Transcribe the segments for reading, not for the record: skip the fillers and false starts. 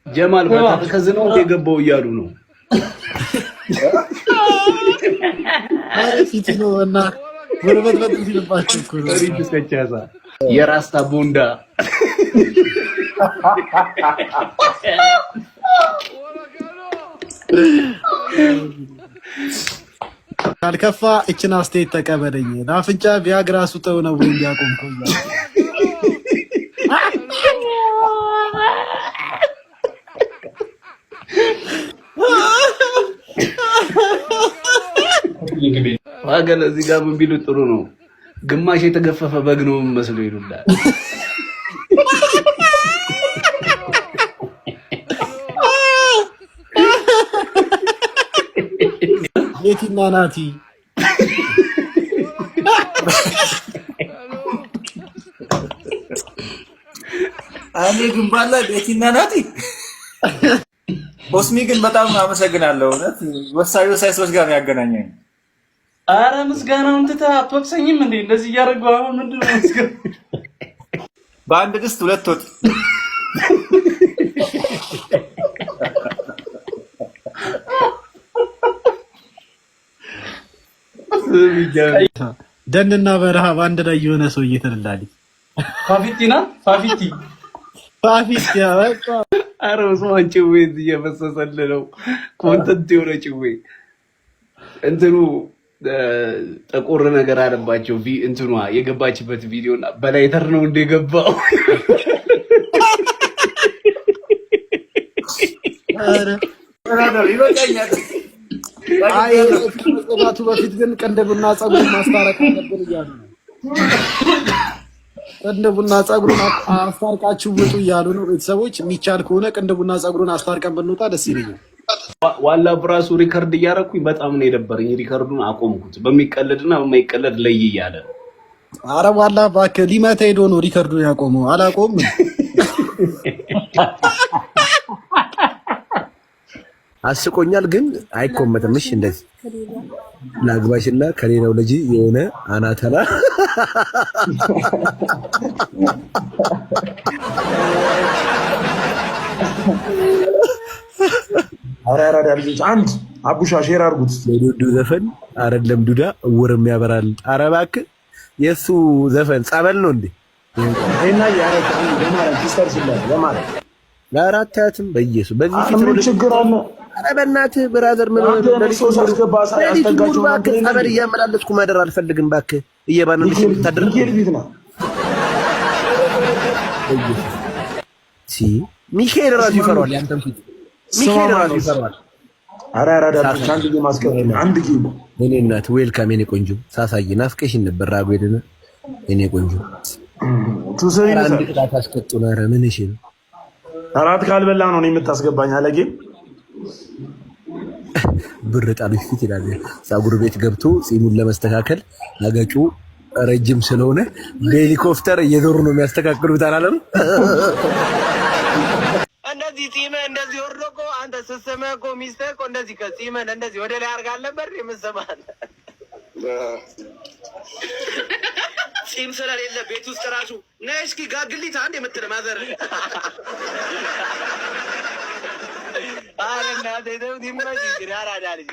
ጀማል በተከዝነው የገባው እያሉ ነው። አሪፍ ነውና ወርበት በትልባችሁ እኮ ነው። ሪድ ከቻሳ የራስታ ቦንዳ ካልከፋ እችን አስተያየት ተቀበለኝ። ለአፍንጫ ቪያግራ ሱጠው ነው ወይ እንዲያቆምከው ዋገለ እዚህ ጋር ምን ቢሉ ጥሩ ነው። ግማሽ የተገፈፈ በግ ነው መስሎ ይሉላል። ቤቲና ናቲ አኔ ግን ባላ ቤቲና ናቲ ኦስሚ ግን በጣም አመሰግናለሁ። እውነት ወሳኝ ሰዎች ጋር ያገናኘኝ። አረ ምስጋናውን ትተህ አትወቅሰኝም እንዴ? እንደዚህ እያደረገው አሁን ምንድነው ምስጋና? በአንድ ድስት ሁለት ወጥ። ደንና በረሃ በአንድ ላይ የሆነ ሰው እየተልላል። ፋፊቲና ፋፊቲ በቃ አረ ወስማን ጭዌ እየፈሰሰልህ ነው። ኮንተንት የሆነ ጭዌ እንትኑ ጠቆር ነገር አለባቸው። እንትኗ የገባችበት ቪዲዮና በላይተር ነው እንደገባው። አይ ከመጽናቱ በፊት ግን ቅንድብና ጸጉሩን ማስታረቅ ነበር እያሉ ነው። ቅንድቡና ጸጉሩን አስታርቃችሁ ውጡ እያሉ ነው። ቤተሰቦች የሚቻል ከሆነ ቅንድቡና ጸጉሩን አስታርቀን ብንወጣ ደስ ይለኛል። ዋላ ብራሱ ሪከርድ እያደረኩኝ በጣም ነው የደበረኝ። ሪከርዱን አቆምኩት። በሚቀለድና በማይቀለድ ለይ እያለ ኧረ ዋላ እባክህ ሊመታ ሄዶ ነው ሪከርዱን ያቆመው። አላቆም አስቆኛል ግን አይኮመትም። እሺ እንደዚህ ላግባሽና ከሌላው ልጅ የሆነ አናተላ አራራ ልጅ አንድ አቡሻ ሼር አድርጉት። ለዱዱ ዘፈን አይደለም ዱዳ እውርም ያበራል። ኧረ እባክህ የሱ ዘፈን ጸበል ነው እንዴ? እና ያረተ ለማለት ይስተርሽላል ለማለት ለአራታትም በኢየሱስ በዚህ ፊት ምን ችግር አለ? ኧረ በእናትህ ብራዘር ምን ሆነ? ለሊሶስ አስገባ ያስተጋጁ እባክህ ጸበል እያመላለስኩ ማደር አልፈልግም። እባክህ እየባነንኩ ታደር ሚካኤል ነው ሚካኤል ራሱ ይፈራል። ያንተም ፊት ሚካኤል ራሱ ይፈራል። አራራ አንድ ጊዜ ማስቀበል አንድ ጊዜ እኔ እናት ዌልካም የኔ ቆንጆ ሳሳይ ናፍቀሽኝ ነበር። ራጉ ሄደና የኔ ቆንጆ ቱሰሪ አንድ ቅጣት አስቀጡና ኧረ ምን እሺ ነው አራት ካልበላ ነው የምታስገባኝ አለጌ ብር ጣሉሽ ፊት ይላል። ፀጉር ቤት ገብቶ ጺሙን ለመስተካከል አገጩ ረጅም ስለሆነ በሄሊኮፕተር እየዞሩ ነው የሚያስተካክሉት አላለም። እንደዚህ ጺምህ እንደዚህ ወርዶ እኮ አንተ ስትስምህ እኮ ሚስትህ እኮ እንደዚህ ከጺምህን እንደዚህ ወደ ላይ አድርጋ አልነበር የምትስምህ? ጺም ስለሌለ ቤት ውስጥ ራሱ ነይ እስኪ ጋግሊት አንድ የምትል ማዘር አረ እናቴ ተው ዲማጂ አራዳ ልጅ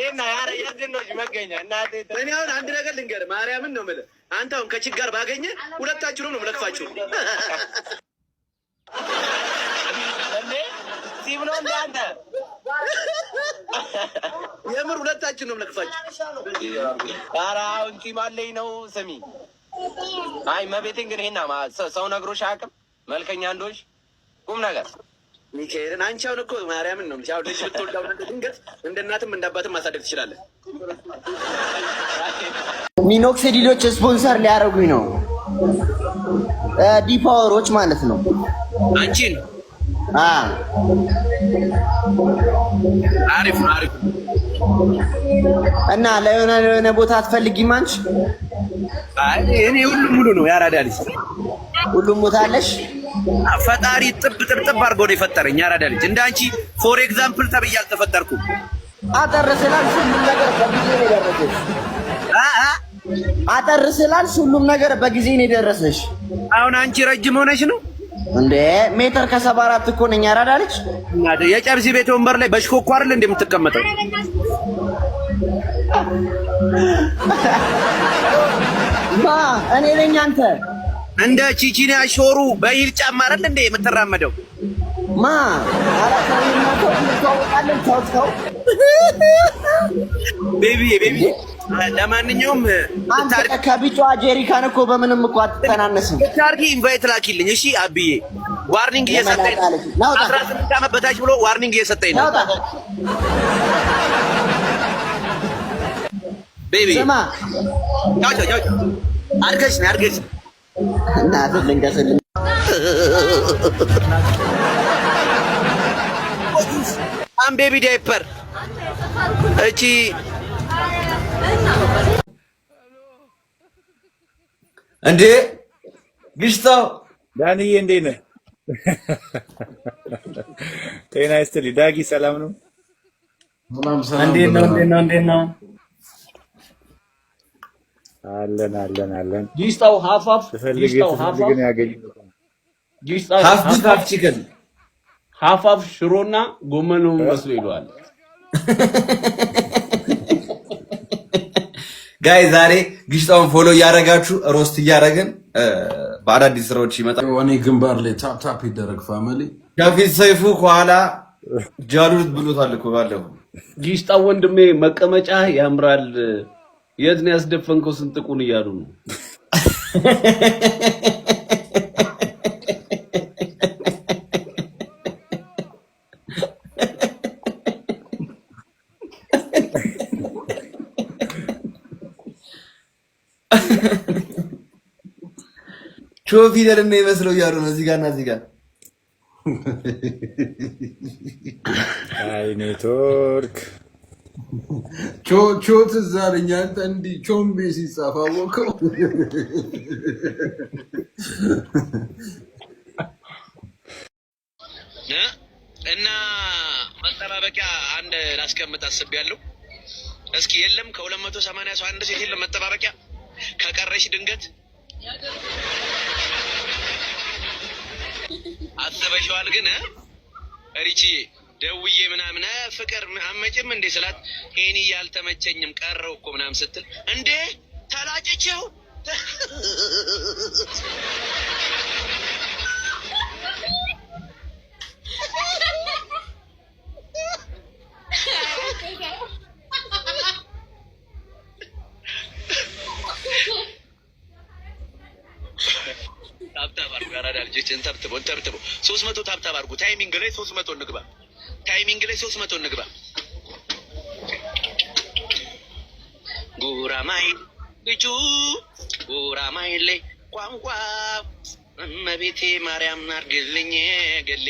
እና ያረ የድኖች መገኛ እናቴ እኔ አሁን አንድ ነገር ልንገርህ ማርያምን ነው የምልህ። አንተ አሁን ከችጋር ባገኘ ሁለታችሁንም ነው የምለክፋችሁ። ጺም ነው እንደ አንተ የምር ሁለታችን ነው የምለክፋችሁ። ኧረ አሁን ጺም አለኝ ነው ስሚ። አይ መቤቴን ግን ይሄና ሰው ነግሮሽ አያውቅም መልከኛ እንደሆንሽ ቁም ነገር ሚካኤልን አንቺ አሁን እኮ ማርያምን ነው አሁን ልጅ ብትወልዳው ድንገት እንደ እናትም እንደ አባትም ማሳደግ ትችላለህ። ሚኖክሲዲሎች ስፖንሰር ሊያደርጉኝ ነው። ዲፓወሮች ማለት ነው። አንቺን አሪፍ አሪፍ እና ለሆነ ቦታ አትፈልጊም አንቺ? አይ እኔ ሁሉም ሙሉ ነው ያራዳልሽ። ሁሉም ቦታ አለሽ። ፈጣሪ ጥብ አድርጎ ነው የፈጠረኝ። ያራዳ ልጅ እንዳንቺ ፎር ኤግዛምፕል ተብዬ አልተፈጠርኩም። አጠር ስላልሽ ሁሉም ነገር በጊዜ ነው የደረሰሽ። አጠር ስላልሽ ሁሉም ነገር በጊዜ ነው የደረሰሽ። አሁን አንቺ ረጅም ሆነሽ ነው እንዴ ሜትር ከ74 እኮ ነኝ አራዳ ልጅ የጨርሲ ቤት ወንበር ላይ በሽኮኮ አይደል እንደምትቀመጠው ማ እኔ ነኝ አንተ እንደ ቺቺኒያ ሾሩ በሂል ጫማ አይደል እንደ የምትራመደው ማ አራታውና ተውጣለን ተውጣው ቤቢ ለማንኛውም አንተ ከቢጫዋ ጄሪካን እኮ በምንም እኮ አትተናነስም ታርጊ ኢንቫይት ላኪልኝ እሺ አብዬ ዋርኒንግ እየሰጠኝ 18 ዓመት በታች ብሎ ዋርኒንግ እየሰጠኝ ነው ቤቢ ስማ ቻው አርገሽ እናት ልንገስልኝ አም ቤቢ ዳይፐር እቺ እንዴ ግሽታው ዳንዬ እንዴት ነህ? ጤና ይስጥልኝ ዳጊ ሰላም ነው? እንዴት ነው? አለን ጊስታው ሀፋፍ ግን ያገኝ ጊስታው ሀፍ ቺክን ሀፋፍ ሽሮና ጎመን ነው መስሎ ይሏል። ጋይ ዛሬ ግሽታውን ፎሎ እያደረጋችሁ ሮስት እያደረግን በአዳዲስ ስራዎች ይመጣል። እኔ ግንባር ላይ ታፕ ይደረግ ፋሚሊ ከፊት ሰይፉ ከኋላ ጃሉት ብሎታል እኮ ባለው ጊስጣው ወንድሜ መቀመጫ ያምራል። የት ነው ያስደፈንከው? ስንጥቁን እያሉ ነው። ቾ ፊደል ነው የሚመስለው እያሉ ነው እዚህ ጋርና እዚህ ጋር። አይ ኔትወርክ ቾ ትዝ አለኝ። አንተ እንዲህ ቾምቤ ሲጻፍ አወቀው። እና መጠባበቂያ አንድ ላስቀምጥ አስቤያለሁ። እስኪ የለም ከ280 ሰው አንድ ሴት የለም መጠባበቂያ ከቀረሽ ድንገት አሰበሽዋል። ግን ሪቺ ደውዬ ምናምን ፍቅር አመጭም እንዴ ስላት ሄኒ ያልተመቸኝም ቀረው እኮ ምናምን ስትል እንዴ ተላጭቼው ታብታብ አድርጉ። ያራዳ ልጆችን ተብትቦ 300 ታብታብ አድርጉ። ታይሚንግ ላይ 300 እንግባ። ታይሚንግ ላይ 300 እንግባ። ጉራማይ ልጁ ጉራማይ ላይ ቋንቋ እመቤቴ ማርያም አድርግልኝ ገሌ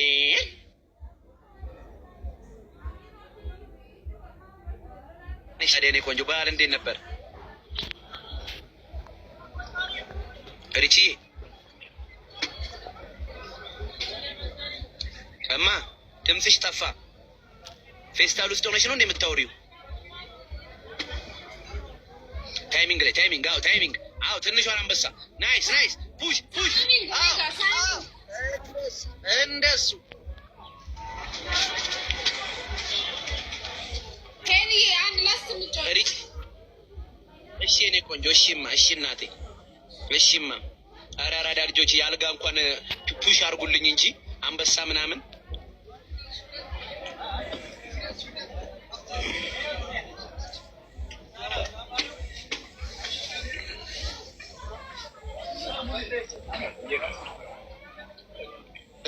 እኔ ቆንጆ በዓል እንዴት ነበር ሪቺ? እማ ድምፅሽ ጠፋ። ፌስታል ውስጥ ሆነሽ ነው እንደምታወሪው? ታይሚንግ ላይ ታይሚንግ። አዎ ታይሚንግ። አዎ ትንሿን አንበሳ። ናይስ ፑሽ እንደሱ ኬንዬ አንድ ላስ ምጫወት። እሺ እኔ ቆንጆ እሺማ። እሺ እናቴ እሺማ። ኧረ አራዳ ልጆች ያልጋ እንኳን ፑሽ አድርጉልኝ እንጂ አንበሳ ምናምን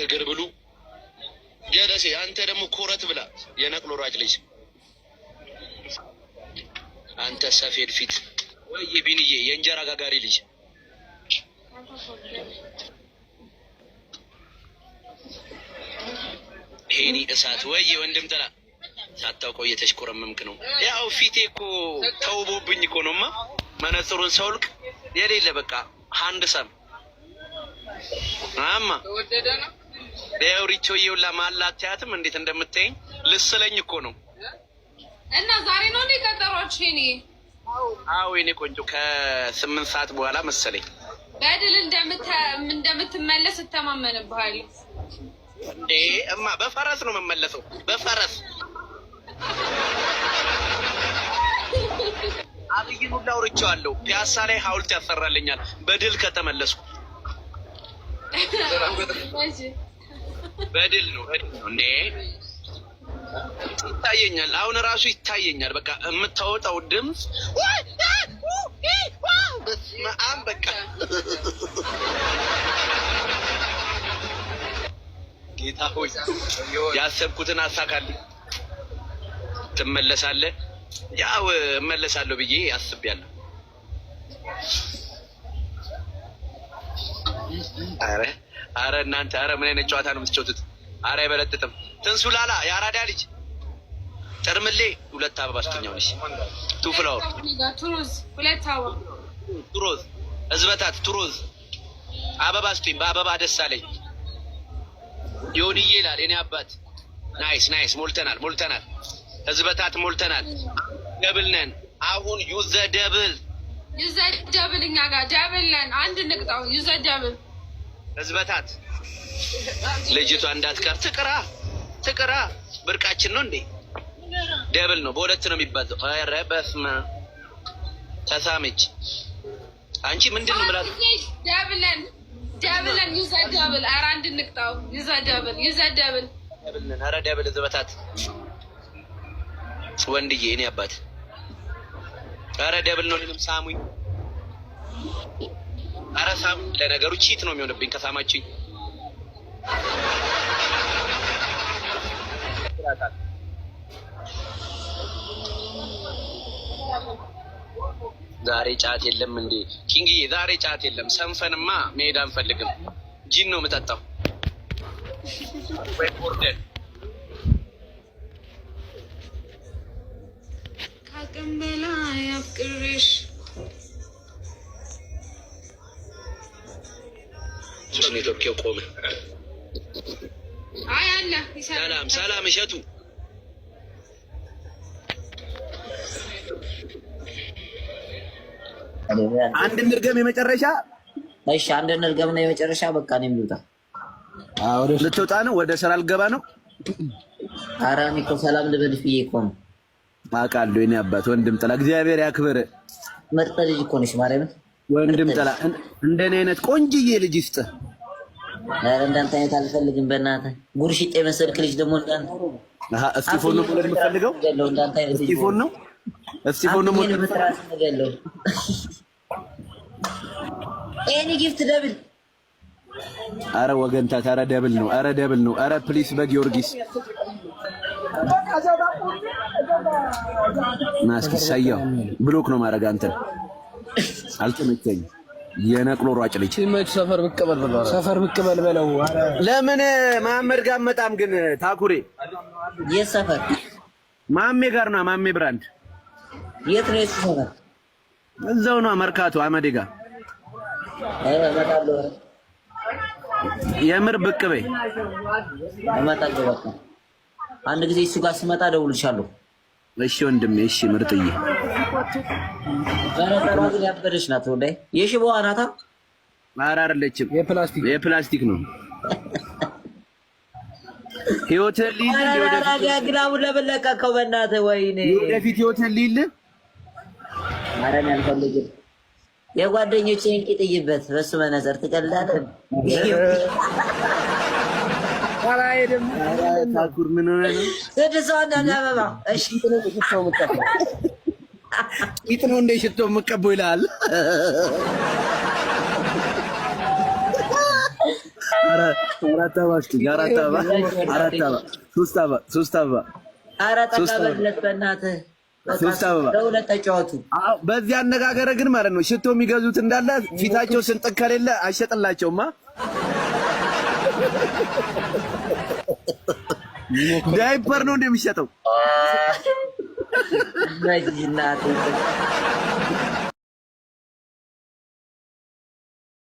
እግር ብሉ ጀለሴ። አንተ ደግሞ ኮረት ብላ የነቅሎ ራጭ ልጅ አንተ ሰፌድ ፊት ወይ ቢንዬ የእንጀራ ጋጋሪ ልጅ ሄኒ እሳት ወይ ወንድም ጥላ ሳታውቀው እየተሽኮረመምክ ነው። ያው ፊቴ እኮ ተውቦብኝ እኮ ነውማ መነጽሩን ሰውልቅ የሌለ በቃ አንድ ሰም አማ ወደደ ነው ያው ሪቾ ይውላ ማላት ያትም እንዴት እንደምትይኝ ልስለኝ እኮ ነው። እና ዛሬ ነው እንዴ ቀጠሯችሁ? ሄኒ አዎ የኔ ቆንጆ ከ8 ሰዓት በኋላ መሰለኝ። በድል እንደምትመለስ እተማመንብሃለሁ። እንዴ እማ በፈረስ ነው የምመለሰው፣ በፈረስ አብይን ሁላ አውርቼዋለሁ። ፒያሳ ላይ ሐውልት ያሰራልኛል በድል ከተመለስኩ። በድል ነው እንዴ ይታየኛል። አሁን ራሱ ይታየኛል። በቃ የምታወጣው ድምፅ በስመአብ በቃ ጌታ ሆይ ያሰብኩትን አሳካልኝ። ትመለሳለህ? ያው እመለሳለሁ ብዬ አስቤያለሁ። አረ እናንተ አረ ምን አይነት ጨዋታ ነው የምትጫወቱት? አረ አይበለጥጥም። ትንሱላላ የአራዳ ልጅ ጥርምሌ 2 አበባ ስጡኛው። እሺ ቱ ፍላወር ቱሮዝ 2 አበባ ቱሮዝ እዝበታት ቱሮዝ አበባ ስጡኝ። በአበባ ደስ አለኝ። ይሁንዬ ይላል የኔ አባት። ናይስ ናይስ። ሞልተናል። ህዝበታት ሞልተናል። ደብል ነን አሁን። ዩዘ ደብል እኛ ጋር ደብል ነን። አንድ ንቅጣው ዩዘ ደብል ህዝበታት። ልጅቷ እንዳትቀር ትቅራ ብርቃችን ነው እንዴ? ደብል ነው፣ በ2 ነው የሚባለው። ኧረ በስመ አብ ተሳመች። አንቺ ምንድን ነው የምላት? ደብለን ዩዘ ደብል። ኧረ አንድ ንቅጣው ዩዘ ደብል ነን። ኧረ ደብል ህዝበታት። ወንድዬ እኔ አባት ኧረ ደብል ነው። እኔንም ሳሙኝ። ኧረ ሳም። ለነገሩ ቺት ነው የሚሆንብኝ ከሳማችኝ። ዛሬ ጫት የለም እንዴ ኪንግዬ? ዛሬ ጫት የለም። ሰንፈንማ መሄድ አንፈልግም። ጂን ነው የምጠጣው። ከአቅም በላይ አፍቅሬሽ ኔትወርክ ቆመ። አይ አለ። ሰላም እሸቱ። አንድ እንርገም የመጨረሻ። እሺ አንድ እንርገም ነው የመጨረሻ። በቃ እኔም ልውጣ። ወደ ልትወጣ ነው? ወደ ስራ ልገባ ነው። ኧረ እኔ እኮ ሰላም ልበልሽ ብዬሽ እኮ ነው። አውቃለሁ የኔ አባት። ወንድም ጥላ እግዚአብሔር ያክብር። ምርጥ ልጅ እኮ ነሽ ማርያምን። ወንድም ጥላ እንደኔ አይነት ቆንጅዬ ልጅ ይስጥ። ኧረ እንዳንተ አይነት አልፈልግም በእናትህ። ጉርሽጤ መሰልክ ልጅ ደግሞ እንዳንተ። እስጢፎን ነው የምፈልገው። እንዳንተ አይነት ልጅ እስጢፎን ነው የምፈልገው። ኤኒ ጊፍት ደብል። አረ ወገንታት፣ አረ ደብል ነው። አረ ፕሊስ በጊዮርጊስ ማስኪ ሳያው ብሎክ ነው ማድረግ። አንተን አልተመቸኝም። የነቅሎ ሯጭ ልጅ ሰፈር ብቅ በል በለው። ለምን መሀመድ ጋር መጣም ግን ታኩሬ የት ሰፈር? ማሜ ጋር ነው። ማሜ ብራንድ የት ነው የሱ ሰፈር? እዛው ነው መርካቶ አመዴ ጋር። እመጣለሁ። የምር ብቅ በይ። እመጣለሁ። በቃ አንድ ጊዜ እሱ ጋር ስመጣ እደውልልሻለሁ። እሺ ወንድሜ፣ እሺ ምርጥዬ። በነጠሯ ግን ያበደች ናት። ወላሂ የሽቦዋ ናታ። ኧረ አይደለችም፣ የፕላስቲክ ነው። ህይወትህን ሊይዝህ ግላቡን ለምን ለቀቀው? በእናትህ ወይኔ፣ ወደፊት ህይወትህን ሊይዝህ። ኧረ እኔ አልፈልግም። የጓደኞቼን ቂጥይበት በሱ መነጽር ትቀላለህ። ታኩር ምን ሆነ ነው? አበባ እሺ፣ ቂጥ ነው እንደ ሽቶ የምትቀበው ይልሃል። አራት አበባ ሶስት አበባ። ኧረ ጠጋ በለት በእናትህ። ሶስት አበባ ለሁለት ተጫወቱ። በዚህ አነጋገር ግን ማለት ነው ሽቶ የሚገዙት እንዳለ ፊታቸው ስንጥቅ ከሌለ አይሸጥላቸውማ። ዳይፐር ነው እንደሚሸጠው።